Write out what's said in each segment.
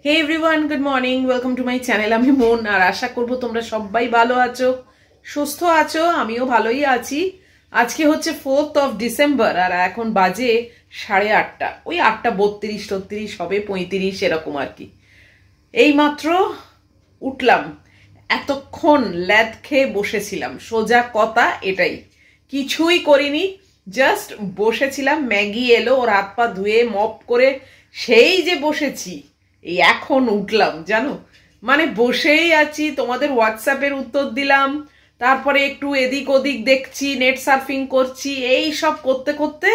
Hey everyone, good morning, welcome to my channel. আমি মন, আর আশা করবো তোমরা সবাই ভালো আছো, সুস্থ আছো। আমিও ভালোই আছি। আজকে হচ্ছে 4th of December আর এখন বাজে 8:30, ওই 8:32-33 হবে, 35 এরকম আর কি। এই মাত্র উঠলাম, এতক্ষণ ল্যাদ খেয়ে বসেছিলাম, সোজা কথা এটাই, কিছুই করিনি, জাস্ট বসেছিলাম। ম্যাগি এলো, ওর হাত পা ধুয়ে মপ করে সেই যে বসেছি, এই এখন উঠলাম জানো। মানে বসেই আছি, তোমাদের হোয়াটসঅ্যাপের উত্তর দিলাম, তারপরে একটু এদিক ওদিক দেখছি, নেট সার্ফিং করছি, এই সব করতে করতে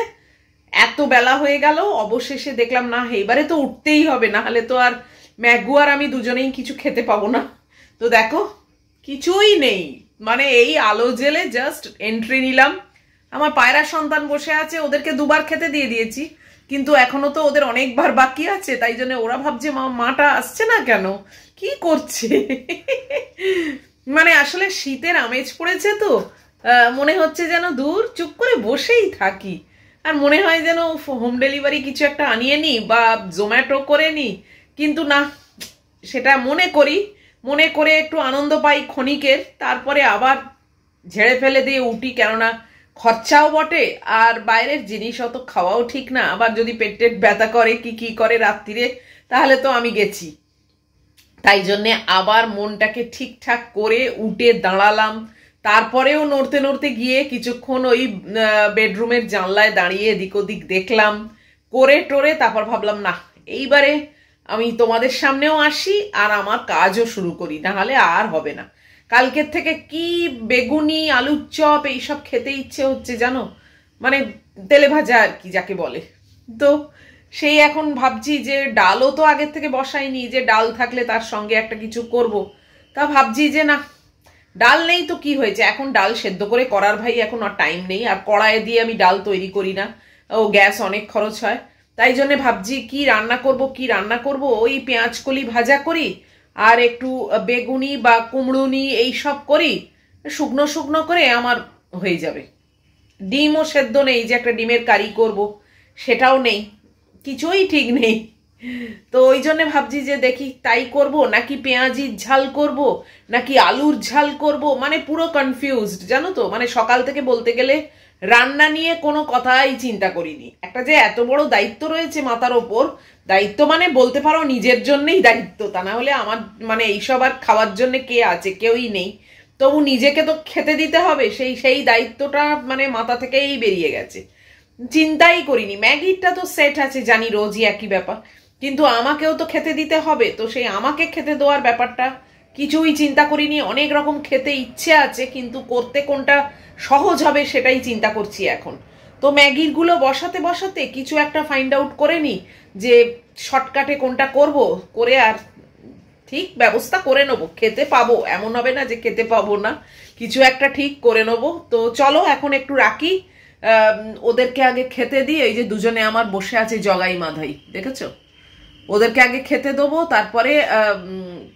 এত বেলা হয়ে গেল। অবশেষে দেখলাম না, এবারে তো উঠতেই হবে, না হলে তো আর ম্যাগু আর আমি দুজনেই কিছু খেতে পাবো না। তো দেখো কিছুই নেই, মানে এই আলো জেলে জাস্ট এন্ট্রি নিলাম। আমার পায়রা সন্তান বসে আছে, ওদেরকে দুবার খেতে দিয়ে দিয়েছি, কিন্তু এখনো তো ওদের অনেকবার বাকি আছে, তাই জন্য ওরা ভাবছে মাটা আসছে না কেন, কি করছে। মানে আসলে শীতের আমেজ পড়েছে তো, মনে হচ্ছে যেন দূর চুপ করে বসেই থাকি, আর মনে হয় যেন হোম ডেলিভারি কিছু একটা আনিয়ে নি বা জোম্যাটো করে নি, কিন্তু না, সেটা মনে করে একটু আনন্দ পাই ক্ষণিকের, তারপরে আবার ঝেড়ে ফেলে দিয়ে উঠি, কেননা খরচাও বটে আর বাইরের জিনিস অত খাওয়াও ঠিক না। আবার যদি পেট ব্যথা করে কি করে রাত্রিরে, তাহলে তো আমি গেছি। তাই জন্যে আবার মনটাকে ঠিকঠাক করে উঠে দাঁড়ালাম, তারপরেও নড়তে নড়তে গিয়ে কিছুক্ষণ ওই বেডরুমের জানলায় দাঁড়িয়ে এদিক ওদিক দেখলাম, করে টোরে তারপর ভাবলাম না, এইবারে আমি তোমাদের সামনেও আসি আর আমার কাজও শুরু করি, না হলে আর হবে না। কালকের থেকে কি বেগুনি আলুর চপ এইসব খেতে ইচ্ছে হচ্ছে জানো, মানে তেলে ভাজা আর কি যাকে বলে। তো সেই এখন ভাবছি যে ডালও তো আগের থেকে বসাইনি, যে ডাল থাকলে তার সঙ্গে একটা কিছু করব। তা ভাবছি যে না, ডাল নেই তো কি হয়েছে, এখন ডাল সেদ্ধ করে করার ভাই এখন আর টাইম নেই, আর কড়াইয়ে দিয়ে আমি ডাল তৈরি করি না, ও গ্যাস অনেক খরচ হয়। তাই জন্য ভাবছি কি রান্না করব, ওই পেঁয়াজ কলি ভাজা করি আর একটু বেগুনি বা কুমড়ুনি এইসব করি, শুকনো শুকনো করে আমার হয়ে যাবে। ডিমও সেদ্ধ নেই, যে একটা ডিমের কারি করব সেটাও নেই, কিছুই ঠিক নেই। তো ওই জন্য ভাবছি যে দেখি তাই করব, নাকি পেঁয়াজির ঝাল করব, নাকি আলুর ঝাল করব, মানে পুরো কনফিউজড জানো তো। মানে সকাল থেকে বলতে গেলে রান্না নিয়ে কোনো কথাই চিন্তা করিনি। একটা যে এত বড় দায়িত্ব রয়েছে মাথার ওপর, দায়িত্ব মানে বলতে পারো নিজের জন্যই দায়িত্ব, তা না হলে আমার মানে এইসব আর খাওয়ার জন্য কে আছে, কেউই নেই, তবু নিজেকে তো খেতে দিতে হবে, সেই দায়িত্বটা মানে মাথা থেকেই বেরিয়ে গেছে, চিন্তাই করিনি। ম্যাগিটা তো সেট আছে, জানি রোজই একই ব্যাপার, কিন্তু আমাকেও তো খেতে দিতে হবে, তো সেই আমাকে খেতে দেওয়ার ব্যাপারটা কিছুই চিন্তা করিনি। অনেক রকম খেতে ইচ্ছে আছে, কিন্তু করতে কোনটা সহজ হবে সেটাই চিন্তা করছি এখন। তো ম্যাগির গুলো বসাতে বসাতে কিছু একটা ফাইন্ড আউট করে নি, যে শর্টকাটে কোনটা করব, করে আর ঠিক ব্যবস্থা করে নেবো, খেতে পাবো, এমন হবে না যে খেতে পাবো না, কিছু একটা ঠিক করে নেবো। তো চলো এখন একটু রাখি, ওদেরকে আগে খেতে দিই। এই যে দুজনে আমার বসে আছে জগাই মাধাই, দেখেছো, ওদেরকে আগে খেতে দেবো, তারপরে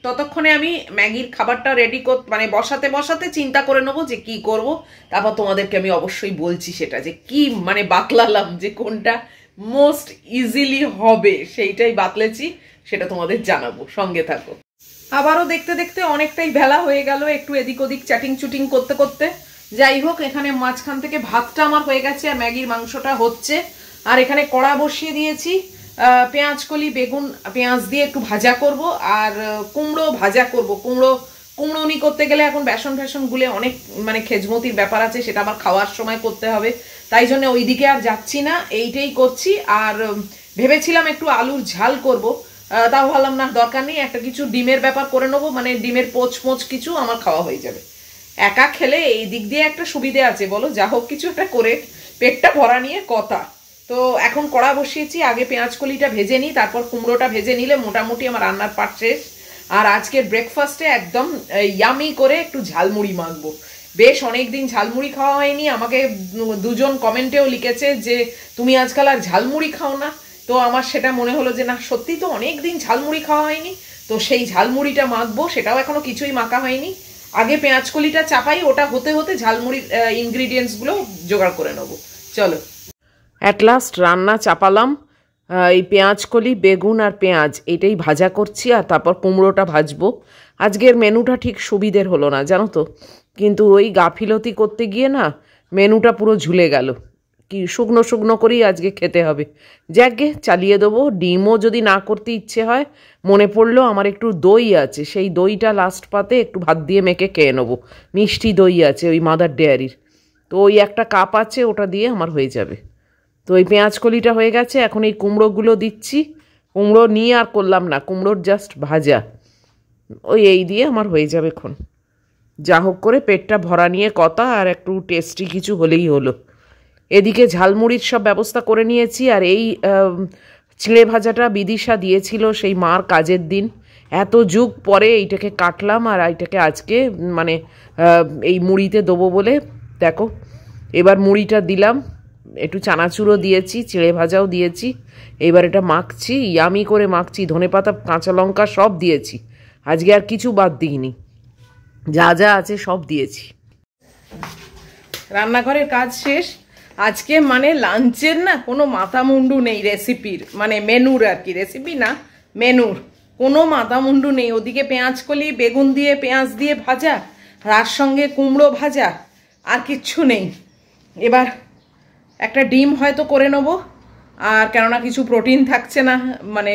ততক্ষণে আমি ম্যাগির খাবারটা রেডি মানে বসাতে বসাতে চিন্তা করে নেবো যে কি করব। তারপর তোমাদেরকে আমি অবশ্যই বলছি সেটা, যে কি মানে বাতলালাম, যে কোনটা মোস্ট ইজিলি হবে সেইটাই বাতলেছি, সেটা তোমাদের জানাবো, সঙ্গে থাকো। আবারও দেখতে দেখতে অনেকটাই বেলা হয়ে গেল, একটু এদিক ওদিক চ্যাটিং চুটিং করতে করতে। যাই হোক, এখানে মাঝখান থেকে ভাতটা আমার হয়ে গেছে আর ম্যাগির মাংসটা হচ্ছে, আর এখানে কড়া বসিয়ে দিয়েছি। পেঁয়াজ কলি বেগুন পেঁয়াজ দিয়ে একটু ভাজা করব, আর কুমড়ো ভাজা করব। কুমড়োনি করতে গেলে এখন বেসন ফ্যাসন গুলে অনেক মানে খেজমতির ব্যাপার আছে, সেটা আবার খাওয়ার সময় করতে হবে, তাই জন্য ওইদিকে আর যাচ্ছি না, এইটাই করছি। আর ভেবেছিলাম একটু আলুর ঝাল করব, তাও ভাবলাম না, দরকার নেই, একটা কিছু ডিমের ব্যাপার করে নেবো, মানে ডিমের পোচ কিছু আমার খাওয়া হয়ে যাবে। একা খেলে এই দিক দিয়ে একটা সুবিধে আছে বলো, যা হোক কিছু একটা করে পেটটা ভরা নিয়ে কথা। তো এখন কড়া বসিয়েছি, আগে পেঁয়াজ কলিটা ভেজে নিই, তারপর কুমড়োটা ভেজে নিলে মোটামুটি আমার রান্নার পাট শেষ। আর আজকের ব্রেকফাস্টে একদম ইয়ামি করে একটু ঝালমুড়ি মাখবো। বেশ অনেকদিন ঝালমুড়ি খাওয়া হয়নি, আমাকে দুজন কমেন্টেও লিখেছে যে তুমি আজকাল আর ঝালমুড়ি খাও না। তো আমার সেটা মনে হলো যে না, সত্যি তো অনেকদিন ঝালমুড়ি খাওয়া হয়নি, তো সেই ঝালমুড়িটা মাখবো, সেটাও এখনো কিছুই মাখা হয়নি। আগে পেঁয়াজ কলিটা চাপাই, ওটা হতে হতে ঝালমুড়ির ইনগ্রিডিয়েন্টসগুলো জোগাড় করে নেবো। চলো, অ্যাট লাস্ট রান্না চাপালাম, এই পেঁয়াজকলি, বেগুন আর পেঁয়াজ এটাই ভাজা করছি, আর তারপর কুমড়োটা ভাজবো। আজকের মেনুটা ঠিক সুবিধের হলো না জানো তো, কিন্তু ওই গাফিলতি করতে গিয়ে না মেনুটা পুরো ঝুলে গেল। কি শুকনো শুকনো করেই আজকে খেতে হবে। যাকগে চালিয়ে দেবো। ডিমও যদি না করতে ইচ্ছে হয়, মনে পড়লো আমার একটু দই আছে, সেই দইটা লাস্ট পাতে একটু ভাত দিয়ে মেখে খেয়ে নেবো। মিষ্টি দই আছে ওই মাদার ডেয়ারির, তো ওই একটা কাপ আছে, ওটা দিয়ে আমার হয়ে যাবে। তো এই পেঁয়াজকলিটা হয়ে গেছে, এখন এই কুমড়োগুলো দিচ্ছি। কুমড়ো নিয়ে আর করলাম না, কুমড়োর জাস্ট ভাজা। ওই এই দিয়ে আমার হয়ে যাবে এখন। যা হোক করে পেটটা ভরা নিয়ে কথা, আর একটু টেস্টি কিছু হলেই হলো। এদিকে ঝালমুড়ির সব ব্যবস্থা করে নিয়েছি, আর এই চিঁড়ে ভাজাটা বিদিশা দিয়েছিল সেই মার কাজের দিন। এত যুগ পরে এইটাকে কাটলাম, আর এইটাকে আজকে মানে এই মুড়িতে দেবো বলে দেখো এবার মুড়িটা দিলাম, একটু চানাচুরও দিয়েছি, চিঁড়ে ভাজাও দিয়েছি। এবার এটা মাখছি, ইয়ামি করে মাখছি, ধনেপাতা কাঁচা লঙ্কা সব দিয়েছি, আজকে আর কিছু বাদ দিইনি, যা যা আছে সব দিয়েছি। রান্নাঘরের কাজ শেষ। আজকে মানে লাঞ্চের না কোনো মাথা মুন্ডু নেই রেসিপির, মানে মেনুর আর কি, রেসিপি না মেনুর কোনো মাথা মুন্ডু নেই। ওদিকে পেঁয়াজকলি, বেগুন দিয়ে পেঁয়াজ দিয়ে ভাজা, তার সঙ্গে কুমড়ো ভাজা, আর কিচ্ছু নেই। এবার একটা ডিম হয়তো করে নেবো, আর কেননা কিছু প্রোটিন থাকছে না মানে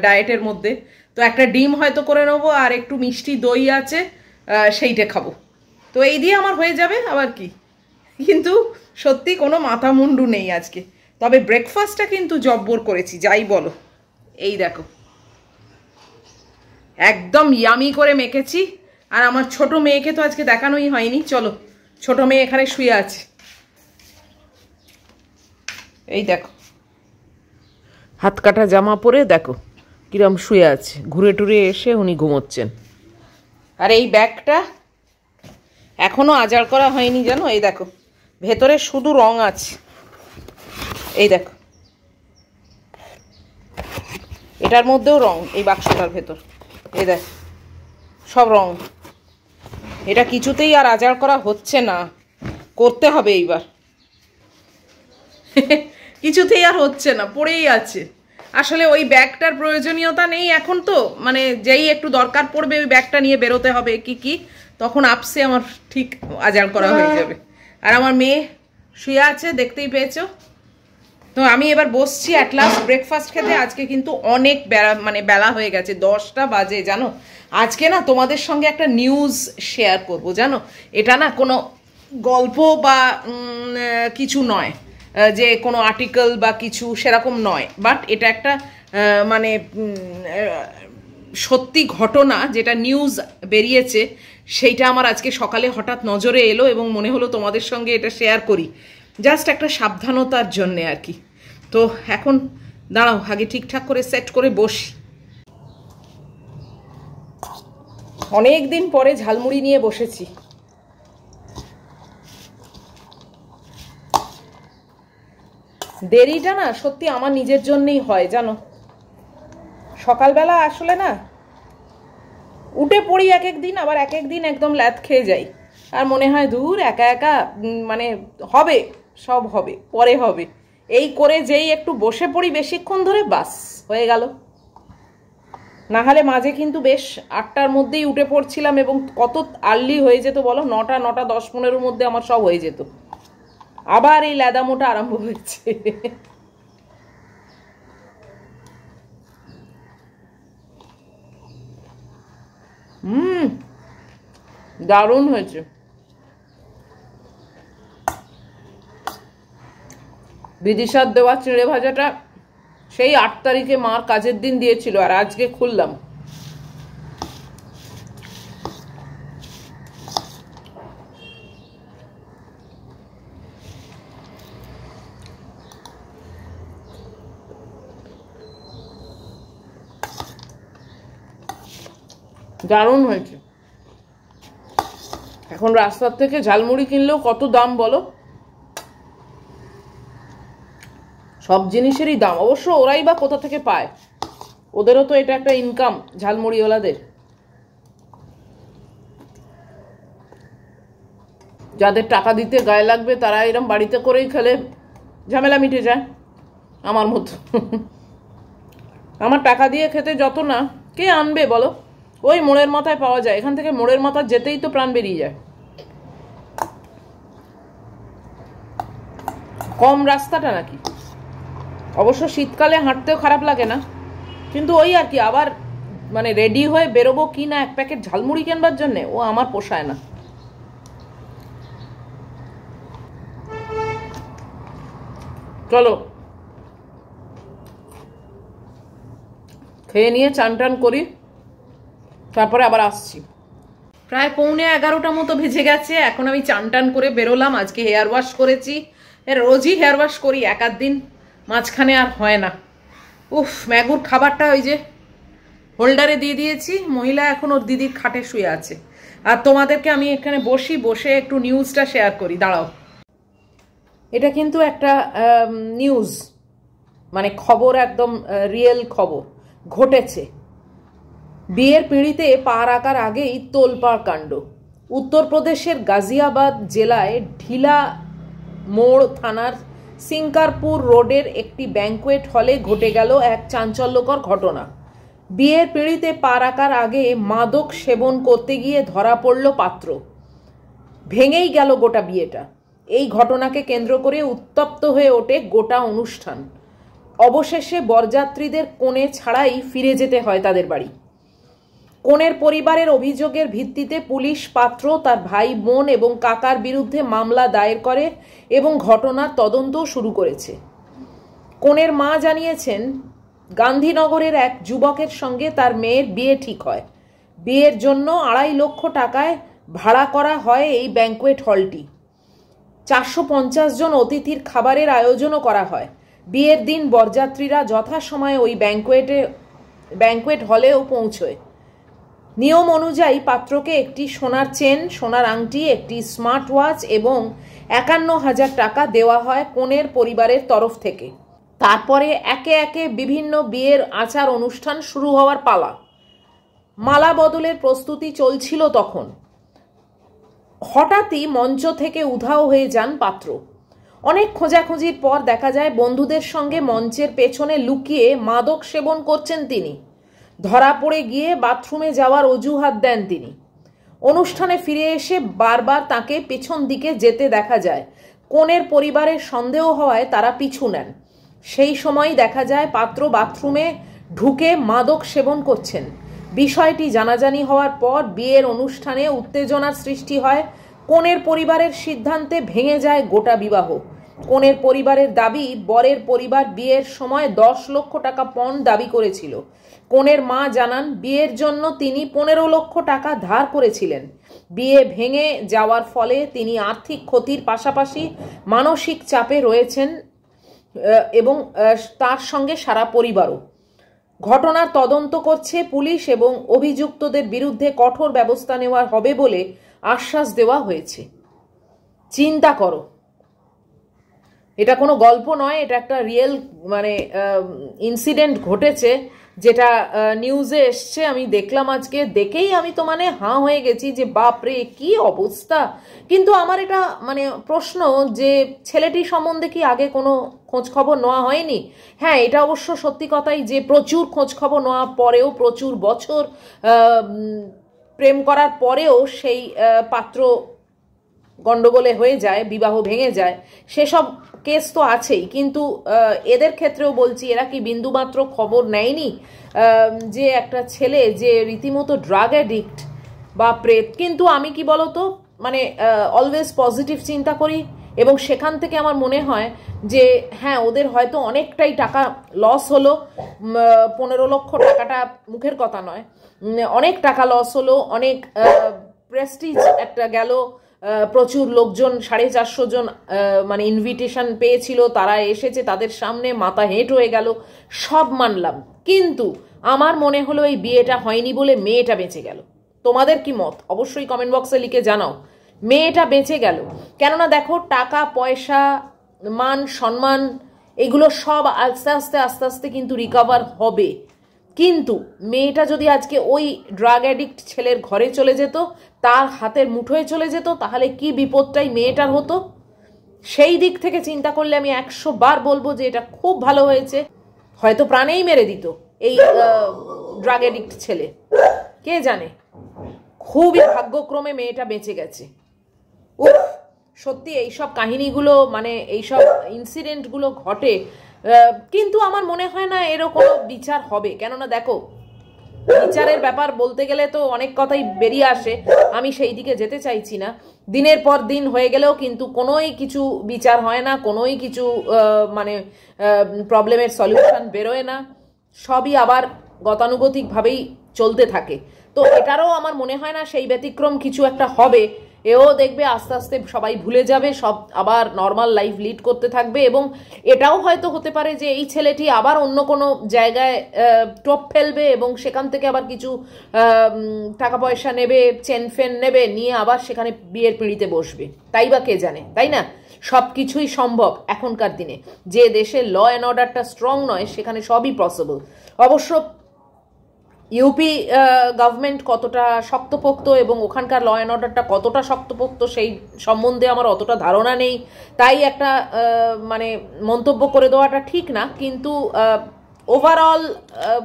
ডায়েটের মধ্যে, তো একটা ডিম হয়তো করে নেবো, আর একটু মিষ্টি দই আছে সেইটা খাবো। তো এই দিয়ে আমার হয়ে যাবে আবার কি। কিন্তু সত্যি কোনো মাথা মুন্ডু নেই আজকে। তবে ব্রেকফাস্টটা কিন্তু জব্বর করেছি, যাই বলো। এই দেখো একদম ইয়ামি করে মেখেছি। আর আমার ছোট মেয়েকে তো আজকে দেখানোই হয়নি, চলো ছোট মেয়ে এখানে শুয়ে আছে, এই দেখো হাত কাটা জামা পরে দেখো কিরম শুয়ে আছে, ঘুরে টুরে এসে উনি ঘুমোচ্ছেন। আর এই ব্যাগটা এখনো আজাড় করা হয়নি জানো, এই দেখো ভেতরে শুধু রং আছে, এই দেখো এটার মধ্যেও রং, এই বাক্সটার ভেতর এই দেখ সব রং। এটা কিছুতেই আর আজাড় করা হচ্ছে না, করতে হবে এইবার। কিছুতেই আর হচ্ছে না, পড়েই আছে। আসলে ওই ব্যাগটার প্রয়োজনীয়তা নেই এখন, তো মানে যেই একটু দরকার পড়বে ওই ব্যাগটা নিয়ে বেরোতে হবে কি কি, তখন আপসে আমার ঠিক আজাড় করা হয়ে যাবে। আর আমার মেয়ে শুয়ে আছে, দেখতেই পেয়েছো। তো আমি এবার বসছি অ্যাট লাস্ট ব্রেকফাস্ট খেতে। আজকে কিন্তু অনেক বেলা হয়ে গেছে, 10টা বাজে জানো। আজকে না তোমাদের সঙ্গে একটা নিউজ শেয়ার করব জানো। এটা না কোনো গল্প বা কিছু নয়, যে কোনো আর্টিকেল বা কিছু সেরকম নয়, বাট এটা একটা মানে সত্যি ঘটনা, যেটা নিউজ বেরিয়েছে সেইটা আমার আজকে সকালে হঠাৎ নজরে এলো এবং মনে হলো তোমাদের সঙ্গে এটা শেয়ার করি, জাস্ট একটা সাবধানতার জন্যে আর কি। তো এখন দাঁড়াও আগে ঠিকঠাক করে সেট করে বসি। অনেক দিন পরে ঝালমুড়ি নিয়ে বসেছি। দেরিটা না সত্যি আমার নিজের জন্যই হয় জানো। সকালবেলা আসলে না উঠে পড়ি এক এক দিন, আবার এক এক দিন একদম ল্যাদ খেয়ে যাই, আর মনে হয় দূর একা একা মানে হবে, সব হবে পরে হবে, এই করে যেই একটু বসে পড়ি বেশিক্ষণ ধরে, বাস হয়ে গেল। না হলে মাঝে কিন্তু বেশ 8টার মধ্যেই উঠে পড়ছিলাম, এবং কত আর্লি হয়ে যেত বলো, 9টা 10-15 মধ্যে আমার সব হয়ে যেত। আবার এই ল্যাদামোটা আরম্ভ হয়েছে। দারুণ হয়েছে। বিদিশার দেওয়া চিঁড়ে ভাজাটা সেই 8 তারিখে মার কাজের দিন দিয়েছিল, আর আজকে খুললাম। দারুণ হয়েছে। এখন রাস্তার থেকে ঝালমুড়ি কিনলেও কত দাম বলো, সব জিনিসেরই দাম। অবশ্য ওরাই বা কোথা থেকে পায়, ওদেরও তো এটা একটা ইনকাম ঝালমুড়িওয়ালাদের। যাদের টাকা দিতে গায়ে লাগবে তারা এরম বাড়িতে করেই খেলে ঝামেলা মিটে যায়, আমার মতো। আমার টাকা দিয়ে খেতে যত না, কে আনবে বলো? ওই মোড়ের মাথায় পাওয়া যায়, এখান থেকে মোড়ের মাথা যেতেই তো প্রাণ বেরিয়ে যায়। কম রাস্তাটা নাকি? অবশ্য শীতকালে হাঁটতেও খারাপ লাগে না, কিন্তু ওই আর কি, আবার মানে রেডি হয়ে বেরোবো কি না এক প্যাকেট ঝালমুড়ি কেনবার জন্যে, ও আমার পোষায় না। চলো খেয়ে নিয়ে চান টান করি, তারপরে আবার আসছি। প্রায় 11:15 মতো ভেজে গেছে, এখন আমি চান টান করে বেরোলাম। আজকে হেয়ার ওয়াশ করেছি, রোজই হেয়ার ওয়াশ করি, এক আধ দিন মাঝখানে আর হয় না। উফ, ম্যাগুর খাবারটা ওই যে হোল্ডারে দিয়ে দিয়েছি, মহিলা এখন ওর দিদির খাটে শুয়ে আছে। আর তোমাদেরকে আমি এখানে বসে একটু নিউজটা শেয়ার করি, দাঁড়াও। এটা কিন্তু একটা নিউজ, মানে খবর, একদম রিয়েল খবর ঘটেছে। বিয়ের পিঁড়িতে পা রাখার আগেই তোলপাড় কাণ্ড। উত্তরপ্রদেশের গাজিয়াবাদ জেলায় ঢিলা মোড় থানার সিংকারপুর রোডের একটি ব্যাঙ্কোয়েট হলে ঘটে গেল এক চাঞ্চল্যকর ঘটনা। বিয়ের পিঁড়িতে পা রাখার আগে মাদক সেবন করতে গিয়ে ধরা পড়ল পাত্র। ভেঙেই গেল গোটা বিয়েটা। এই ঘটনাকে কেন্দ্র করে উত্তপ্ত হয়ে ওঠে গোটা অনুষ্ঠান। অবশেষে বরযাত্রীদের কনে ছাড়াই ফিরে যেতে হয় তাদের বাড়ি। কনের পরিবারের অভিযোগের ভিত্তিতে পুলিশ পাত্র, তার ভাই, বোন এবং কাকার বিরুদ্ধে মামলা দায়ের করে এবং ঘটনার তদন্তও শুরু করেছে। কনের মা জানিয়েছেন, গান্ধীনগরের এক যুবকের সঙ্গে তার মেয়ের বিয়ে ঠিক হয়। বিয়ের জন্য 2.5 লক্ষ টাকায় ভাড়া করা হয় এই ব্যাঙ্কোয়েট হলটি। 450 জন অতিথির খাবারের আয়োজনও করা হয়। বিয়ের দিন বরযাত্রীরা যথাসময়ে ওই ব্যাঙ্কোয়েট হলেও পৌঁছয়। নিয়ম অনুযায়ী পাত্রকে একটি সোনার চেন, সোনার আংটি, একটি স্মার্ট ওয়াচ এবং 51,000 টাকা দেওয়া হয় কনের পরিবারের তরফ থেকে। তারপরে একে একে বিভিন্ন বিয়ের আচার অনুষ্ঠান শুরু হওয়ার পালা। মালা বদলের প্রস্তুতি চলছিল তখন। হঠাৎই মঞ্চ থেকে উধাও হয়ে যান পাত্র। অনেক খোঁজাখুঁজির পর দেখা যায় বন্ধুদের সঙ্গে মঞ্চের পেছনে লুকিয়ে মাদক সেবন করছেন তিনি। ধরা পড়ে গিয়ে বাথরুমে যাওয়ার অজুহাত দেন তিনি। অনুষ্ঠানে ফিরে এসে বারবার তাকে পেছন দিকে যেতে দেখা যায়। কনের পরিবারের সন্দেহ হওয়ায় তারা পিছু নেন। সেই সময় দেখা যায় পাত্র বাথরুমে ঢুকে মাদক সেবন করছেন। বিষয়টি জানাজানি হওয়ার পর বিয়ের অনুষ্ঠানে উত্তেজনার সৃষ্টি হয়। কনের পরিবারের সিদ্ধান্তে ভেঙে যায় গোটা বিবাহ। কনের পরিবারের দাবি, বরের পরিবার বিয়ের সময় 10 লক্ষ টাকা পণ দাবি করেছিল। কনের মা জানান, বিয়ের জন্য তিনি 15 লক্ষ টাকা ধার করেছিলেন। বিয়ে ভেঙে যাওয়ার ফলে তিনি আর্থিক ক্ষতির পাশাপাশি মানসিক চাপে রয়েছেন এবং তার সঙ্গে সারা পরিবারও। ঘটনার তদন্ত করছে পুলিশ এবং অভিযুক্তদের বিরুদ্ধে কঠোর ব্যবস্থা নেওয়া হবে বলে আশ্বাস দেওয়া হয়েছে। চিন্তা করো, এটা কোনো গল্প নয়, এটা একটা রিয়েল মানে ইনসিডেন্ট ঘটেছে, যেটা নিউজে এসছে। আমি দেখলাম আজকে, দেখেই আমি তো মানে হাঁ হয়ে গেছি যে বাপরে কি অবস্থা। কিন্তু আমার এটা মানে প্রশ্ন যে ছেলেটি সম্বন্ধে কি আগে কোনো খোঁজ খবর নেওয়া হয়নি? হ্যাঁ, এটা অবশ্য সত্যি কথাই যে প্রচুর খোঁজ খবর নেওয়ার পরেও, প্রচুর বছর প্রেম করার পরেও সেই পাত্র গন্ডগোলে হয়ে যায়, বিবাহ ভেঙে যায়, সেসব কেস তো আছেই। কিন্তু এদের ক্ষেত্রেও বলছি, এরা কি বিন্দুমাত্র খবর নেয়নি যে একটা ছেলে যে রীতিমতো ড্রাগ অ্যাডিক্ট বা প্রেত? কিন্তু আমি কি বলতো, মানে অলওয়েজ পজিটিভ চিন্তা করি এবং সেখান থেকে আমার মনে হয় যে হ্যাঁ, ওদের হয়তো অনেকটাই টাকা লস হলো। 15 লক্ষ টাকাটা মুখের কথা নয়, অনেক টাকা লস হলো, অনেক প্রেস্টিজ একটা গেল। প্রচুর লোকজন, 450 জন মানে ইনভিটেশন পেয়েছিল, তারা এসেছে, তাদের সামনে মাথা হেঁট হয়ে গেল, সব মানলাম। কিন্তু আমার মনে হলো এই বিয়েটা হয়নি বলে মেয়েটা বেঁচে গেল। তোমাদের কি মত অবশ্যই কমেন্ট বক্সে লিখে জানাও। মেয়েটা বেঁচে গেল, কেননা দেখো, টাকা পয়সা, মান সম্মান, এগুলো সব আস্তে আস্তে আস্তে আস্তে কিন্তু রিকভার হবে। কিন্তু মেয়েটা যদি আজকে ওই ড্রাগ অ্যাডিক্ট ছেলের ঘরে চলে যেত, তার হাতের মুঠোয় চলে যেত, তাহলে কি বিপদটাই মেয়েটার হতো। সেই দিক থেকে চিন্তা করলে আমি 100 বার বলবো যে এটা খুব ভালো হয়েছে। হয়তো প্রাণেই মেরে দিত, এই ড্রাগ এডিক্ট ছেলে, কে জানে। খুবই ভাগ্যক্রমে মেয়েটা বেঁচে গেছে। উফ, সত্যি এইসব কাহিনীগুলো মানে এইসব ইনসিডেন্টগুলো ঘটে, কিন্তু আমার মনে হয় না এরও কোনো বিচার হবে। কেননা দেখো, বিচারের ব্যাপার বলতে গেলে তো অনেক কথাই বেরিয়ে আসে, আমি সেই দিকে যেতে চাইছি না। দিনের পর দিন হয়ে গেলেও কিন্তু কোনোই কিছু বিচার হয় না, কোনোই কিছু মানে প্রবলেমের সলিউশন বেরোয় না, সবই আবার গতানুগতিকভাবেই চলতে থাকে। তো এটারও আমার মনে হয় না সেই ব্যতিক্রম কিছু একটা হবে। এও দেখবে আস্তে আস্তে সবাই ভুলে যাবে, সব আবার নর্মাল লাইফ লিড করতে থাকবে। এবং এটাও হয়তো হতে পারে যে এই ছেলেটি আবার অন্য কোনো জায়গায় টপ ফেলবে এবং সেখান থেকে আবার কিছু টাকা পয়সা নেবে, চেন ফেন নেবে, নিয়ে আবার সেখানে বিয়ের পিঁড়িতে বসবে, তাই বা কে জানে, তাই না? সব কিছুই সম্ভব এখনকার দিনে। যে দেশে ল অ্যান্ড অর্ডারটা স্ট্রং নয় সেখানে সবই পসিবল। অবশ্য ইউপি গভর্নমেন্ট কতটা শক্তপোক্ত এবং ওখানকার ল অ্যান্ড অর্ডারটা কতটা শক্তপোক্ত সেই সম্বন্ধে আমার অতটা ধারণা নেই, তাই একটা মানে মন্তব্য করে দেওয়াটা ঠিক না। কিন্তু ওভারঅল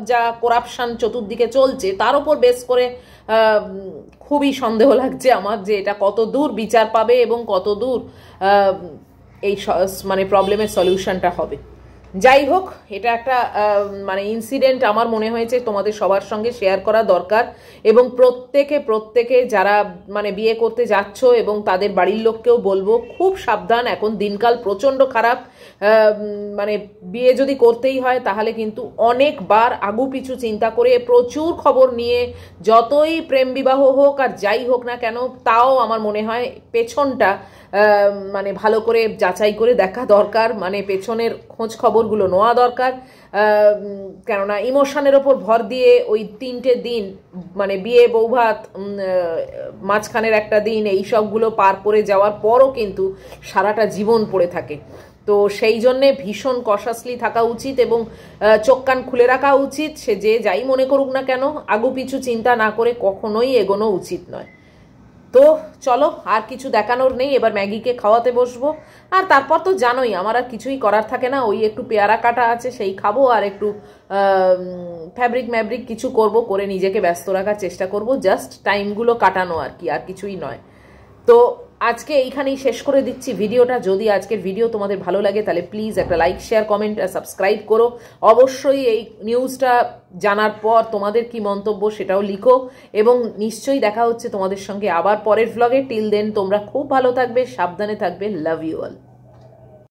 যা করাপশান চতুর্দিকে চলছে তার উপর বেস করে খুবই সন্দেহ লাগছে আমার যে এটা কত দূর বিচার পাবে এবং কত দূর এই মানে প্রবলেমের সলিউশনটা হবে। যাই হোক, এটা একটা মানে ইনসিডেন্ট আমার মনে হয়েছে তোমাদের সবার সঙ্গে শেয়ার করা দরকার। এবং প্রত্যেকে যারা মানে বিয়ে করতে যাচ্ছ এবং তাদের বাড়ির লোককেও বলবো খুব সাবধান, এখন দিনকাল প্রচণ্ড খারাপ। মানে বিয়ে যদি করতেই হয় তাহলে কিন্তু অনেকবার আগু পিছু চিন্তা করে প্রচুর খবর নিয়ে, যতই প্রেম বিবাহ হোক আর যাই হোক না কেন, তাও আমার মনে হয় পেছনটা মানে ভালো করে যাচাই করে দেখা দরকার, মানে পেছনের খোঁজ খবরগুলো নেওয়া দরকার। কেননা ইমোশনের ওপর ভর দিয়ে ওই 3টে দিন মানে বিয়ে বৌভাত মাঝখানের একটা দিন এই সবগুলো পার করে যাওয়ার পরও কিন্তু সারাটা জীবন পড়ে থাকে। তো সেই জন্যে ভীষণ কশাসলি থাকা উচিত এবং চোখ কান খুলে রাখা উচিত। সে যে যাই মনে করুক না কেন, আগু পিছু চিন্তা না করে কখনোই এগোনো উচিত নয়। তো চলো, আর কিছু দেখানোর নেই, এবার ম্যাগিকে খাওয়াতে বসবো। আর তারপর তো জানোই আমার আর কিছুই করার থাকে না, ওই একটু পেয়ারা কাটা আছে সেই খাবো, আর একটু ফ্যাব্রিক কিছু করব, করে নিজেকে ব্যস্ত রাখার চেষ্টা করব, জাস্ট টাইমগুলো কাটানো আর কি, আর কিছুই নয়। তো আজকে এইখানেই শেষ করে দিচ্ছি ভিডিওটা। যদি আজকের ভিডিও তোমাদের ভালো লাগে তাহলে প্লিজ একটা লাইক, শেয়ার, কমেন্ট আর সাবস্ক্রাইব করো। অবশ্যই এই নিউজটা জানার পর তোমাদের কি মন্তব্য সেটাও লিখো, এবং নিশ্চয়ই দেখা হচ্ছে তোমাদের সঙ্গে আবার পরের ভ্লগে। টিল দেন তোমরা খুব ভালো থাকবে, সাবধানে থাকবে। Love you all.